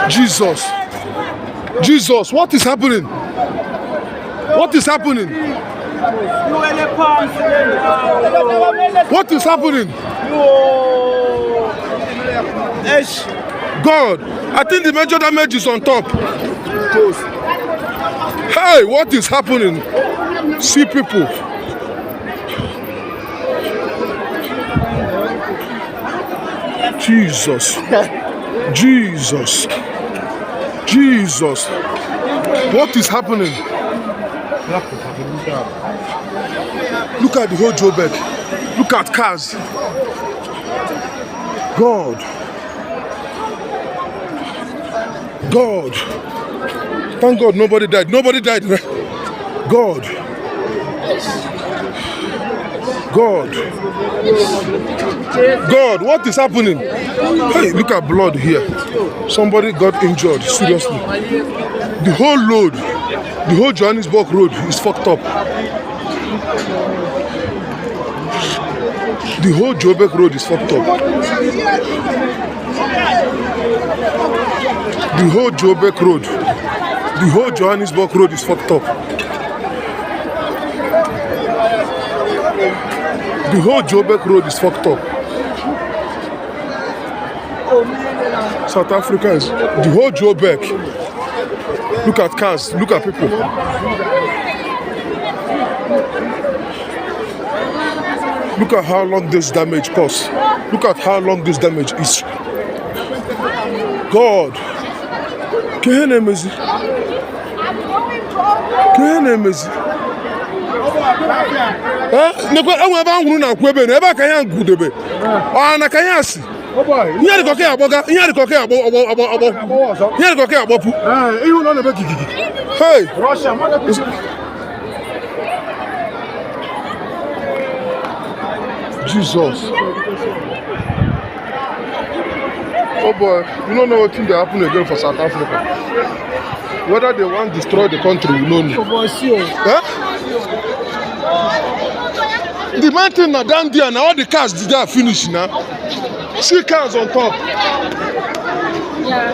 Jesus. Jesus, what is happening? What is happening? What is happening? God, I think the major damage is on top. Hey, what is happening? See people. Jesus. Jesus. Jesus. What is happening? Look at the whole Joburg. Look at cars. God. God. Thank God nobody died. Nobody died. God. God. God, what is happening? Hey, look at blood here. Somebody got injured, seriously. The whole road, the whole Johannesburg road is fucked up. The whole Joburg road is fucked up. The whole Joburg road, the whole Johannesburg road is fucked up. The whole Joburg road is fucked up. South Africa is the whole Joburg. Look at cars, look at people. Look at how long this damage costs. Look at how long this damage is. God. Kehenemezi. Kehenemezi. Nekwe enwe ba ngunu na kwebe no eba kan ya ngudebe. Na kan ya si. Ihe dị koke agboga, ihe dị koke agbo. Ihe dị koke agbopu. Ihu no na be gigigi. Hey, Russia. Jesus. Oh boy, you don't know what thing will happen again for South Africa. Whether they want to destroy the country, we don't know. Huh? The mountain are down there now, all the cars did that finish now. See cars on top. Yeah.